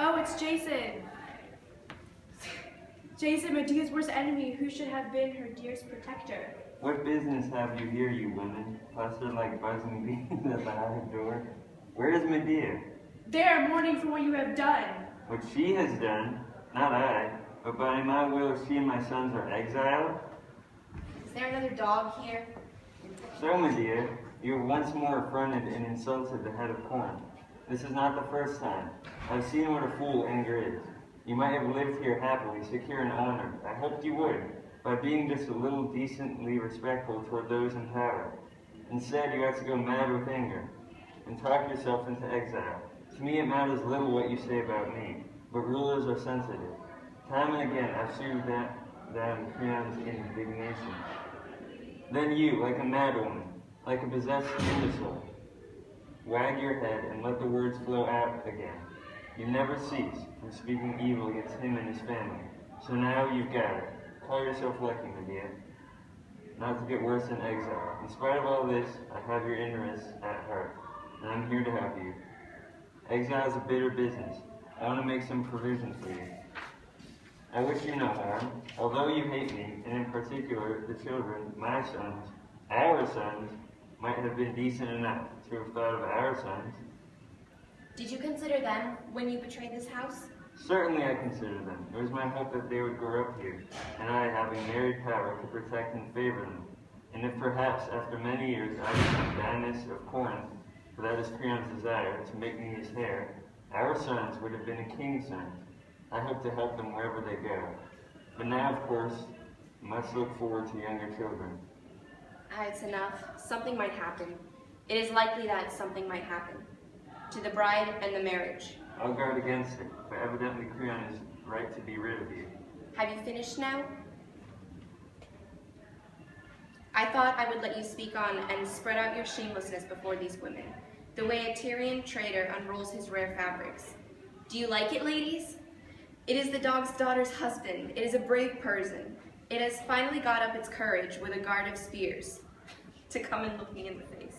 Oh, it's Jason. Jason, Medea's worst enemy, who should have been her dearest protector. What business have you here, you women, clustered like buzzing bees at the hive door? Where is Medea? There, mourning for what you have done. What she has done, not I, but by my will she and my sons are exiled? Is there another dog here? So, Medea, you have once more affronted and insulted the head of corn. This is not the first time. I've seen what a fool anger is. You might have lived here happily, secure and honored. I hoped you would, by being just a little decently respectful toward those in power. Instead, you have to go mad with anger and talk yourself into exile. To me, it matters little what you say about me, but rulers are sensitive. Time and again, I've soothed them Creon's indignation. Then you, like a madwoman, like a possessed imbecile, wag your head and let the words flow out again. You never cease from speaking evil against him and his family. So now you've got it. Call yourself lucky, Medea, not to get worse in exile. In spite of all this, I have your interests at heart, and I'm here to help you. Exile is a bitter business. I want to make some provision for you. I wish you no harm. Although you hate me, and in particular the children, my sons, our sons, might have been decent enough to have thought of our sons. Did you consider them when you betrayed this house? Certainly I considered them. It was my hope that they would grow up here, and I, having married power, to protect and favor them. And if perhaps after many years I become Dionysus of Corinth, for that is Creon's desire, to make me his heir, our sons would have been a king's sons. I hope to help them wherever they go. But now, of course, you must look forward to younger children. It's enough. Something might happen. It is likely that something might happen. To the bride and the marriage. I'll guard against it, but evidently Creon is right to be rid of you. Have you finished now? I thought I would let you speak on and spread out your shamelessness before these women, the way a Tyrian trader unrolls his rare fabrics. Do you like it, ladies? It is the dog's daughter's husband. It is a brave person. It has finally got up its courage with a guard of spears to come and look me in the face.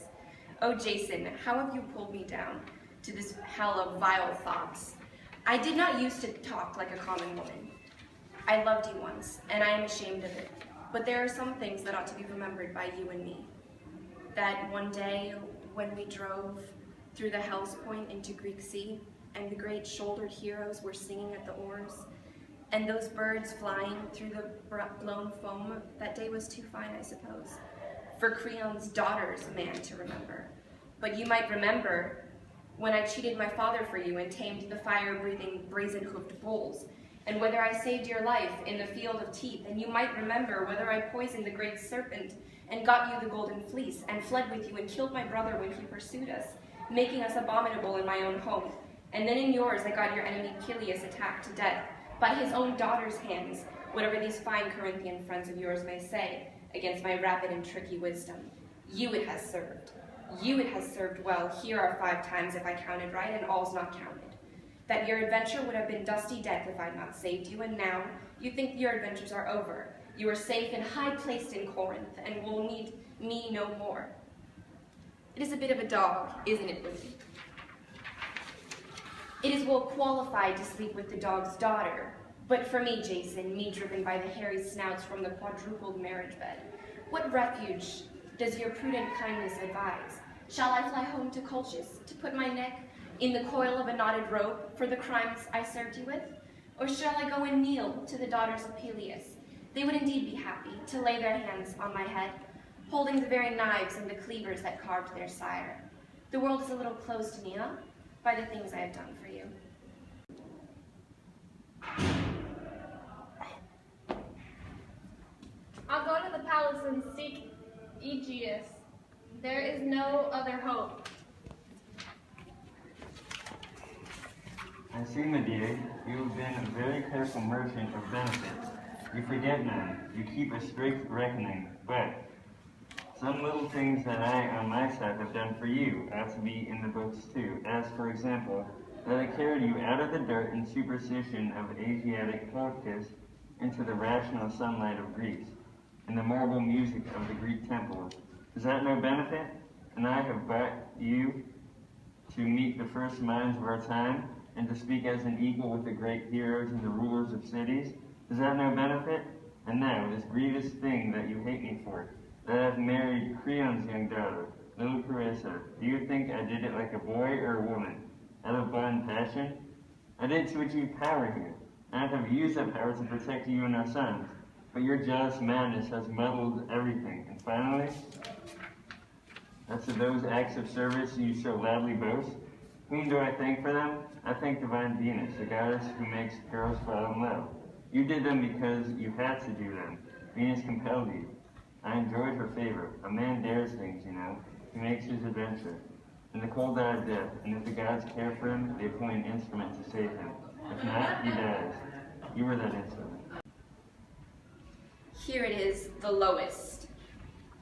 Oh, Jason, how have you pulled me down to this hell of vile thoughts? I did not used to talk like a common woman. I loved you once, and I am ashamed of it. But there are some things that ought to be remembered by you and me. That one day, when we drove through the Hellespont into Greek Sea, and the great shouldered heroes were singing at the oars, and those birds flying through the blown foam, that day was too fine, I suppose, for Creon's daughter's man to remember. But you might remember when I cheated my father for you and tamed the fire-breathing, brazen-hoofed bulls, and whether I saved your life in the field of teeth, and you might remember whether I poisoned the great serpent and got you the golden fleece, and fled with you and killed my brother when he pursued us, making us abominable in my own home. And then in yours I got your enemy Peleus attacked to death by his own daughter's hands, whatever these fine Corinthian friends of yours may say against my rapid and tricky wisdom. You it has served. You it has served well. Here are 5 times if I counted right, and all's not counted. That your adventure would have been dusty death if I had not saved you, and now you think your adventures are over. You are safe and high-placed in Corinth, and will need me no more. It is a bit of a dog, isn't it, Lizzie? It is well qualified to sleep with the dog's daughter, but for me, Jason, me driven by the hairy snouts from the quadrupled marriage bed, what refuge does your prudent kindness advise? Shall I fly home to Colchis to put my neck in the coil of a knotted rope for the crimes I served you with? Or shall I go and kneel to the daughters of Peleus? They would indeed be happy to lay their hands on my head, holding the very knives and the cleavers that carved their sire. The world is a little closed to me, huh? By the things I have done for you. I'll go to the palace and seek Aegeus. There is no other hope. I see, Medea, you have been a very careful merchant of benefits. You forget none. You keep a strict reckoning. But some little things that I, on my side, have done for you ought to be in the books too. As, for example, that I carried you out of the dirt and superstition of Asiatic Colchis into the rational sunlight of Greece, and the marble music of the Greek temples. Is that no benefit? And I have brought you to meet the first minds of our time, and to speak as an equal with the great heroes and the rulers of cities? Does that have no benefit? And now, this grievous thing that you hate me for, that I've married Creon's young daughter, little Carissa, do you think I did it like a boy or a woman? Out of blind passion? I did to achieve power here, and I have used that power to protect you and our sons. But your jealous madness has muddled everything. And finally, as to those acts of service you so loudly boast, whom do I thank for them? I thank divine Venus, the goddess who makes girls fall in love. You did them because you had to do them. Venus compelled you. I enjoyed her favor. A man dares things, you know. He makes his adventure. In the cold eye of death, and if the gods care for him, they appoint an instrument to save him. If not, he dies. You were that instrument. Here it is, the lowest.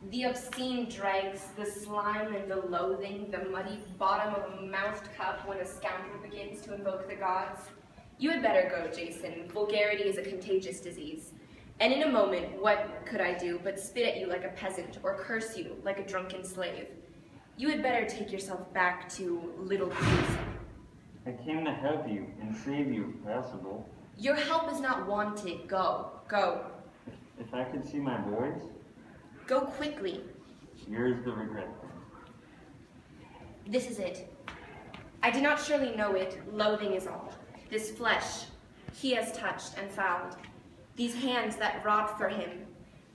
The obscene dregs, the slime and the loathing, the muddy bottom of a mouthed cup when a scoundrel begins to invoke the gods. You had better go, Jason. Vulgarity is a contagious disease. And in a moment, what could I do but spit at you like a peasant or curse you like a drunken slave? You had better take yourself back to little Crisa. I came to help you and save you if possible. Your help is not wanted. Go. Go. If I could see my boys, Go quickly. yours the regret. This is it. I do not surely know it, loathing is all. This flesh he has touched and fouled. These hands that wrought for him.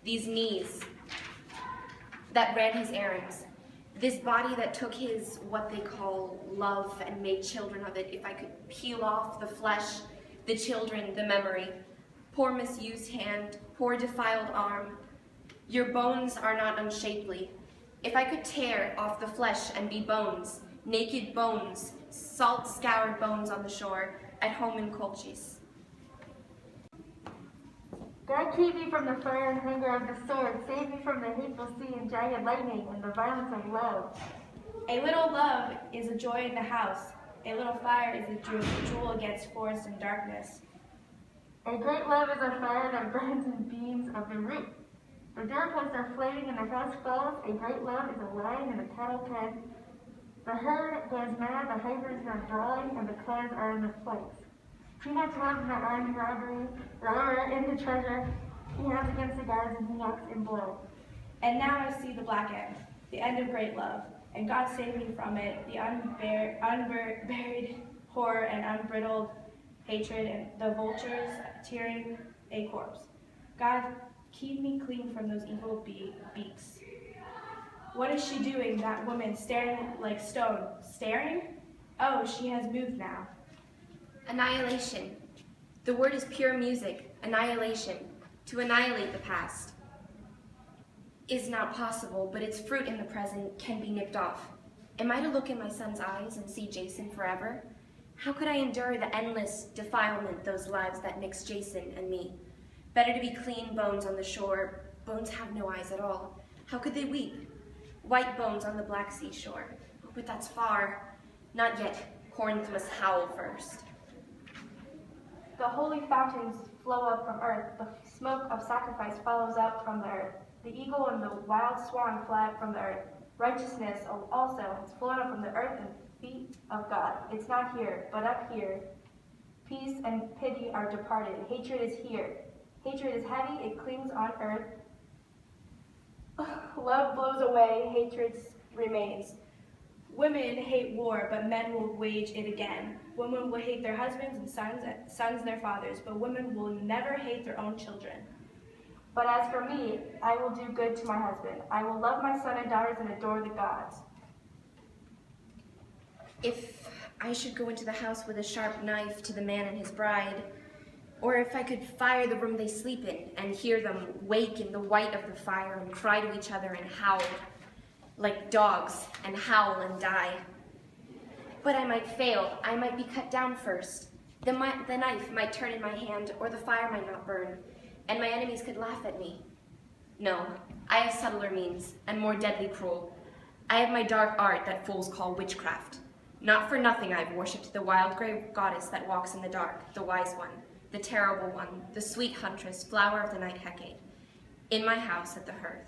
These knees that ran his errands. This body that took his, what they call, love and made children of it. If I could peel off the flesh, the children, the memory. Poor misused hand, poor defiled arm. Your bones are not unshapely. If I could tear off the flesh and be bones, naked bones, salt-scoured bones on the shore, at home in Colchis. God keep me from the fire and hunger of the sword. Save me from the hateful sea and jagged lightning and the violence of love. A little love is a joy in the house. A little fire is a jewel against forest and darkness. A great love is a fire that burns in beams of the root. The doorposts are flaming and the house falls. A great love is a lion in the cattle pen. The herd goes mad, the hikers are drawing, and the cars are in the flights. Too much love in the armed robbery, the lover in the treasure. He has against the guards and he knocks in blood. And now I see the black end, the end of great love, and God save me from it, the unburied horror and unbridled hatred, and the vultures tearing a corpse. God, keep me clean from those evil beaks. What is she doing, that woman, staring like stone? Staring? Oh, she has moved now. Annihilation. The word is pure music. Annihilation. To annihilate the past is not possible, but its fruit in the present can be nipped off. Am I to look in my son's eyes and see Jason forever? How could I endure the endless defilement, those lives that mix Jason and me? Better to be clean bones on the shore. Bones have no eyes at all. How could they weep? White bones on the Black Sea shore. But that's far. Not yet. Corinth must howl first. The holy fountains flow up from earth. The smoke of sacrifice follows up from the earth. The eagle and the wild swan fly up from the earth. Righteousness also has flown up from the earth and feet of God. It's not here, but up here. Peace and pity are departed. Hatred is here. Hatred is heavy, it clings on earth. Love blows away, hatred remains. Women hate war, but men will wage it again. Women will hate their husbands and sons their fathers, but women will never hate their own children. But as for me, I will do good to my husband. I will love my son and daughters and adore the gods. If I should go into the house with a sharp knife to the man and his bride, or if I could fire the room they sleep in and hear them wake in the white of the fire and cry to each other and howl like dogs and howl and die. But I might fail. I might be cut down first. The knife might turn in my hand, or the fire might not burn, and my enemies could laugh at me. No, I have subtler means, and more deadly cruel. I have my dark art that fools call witchcraft. Not for nothing I've worshipped the wild grey goddess that walks in the dark, the wise one, the terrible one, the sweet huntress, flower of the night Hecate, in my house at the hearth.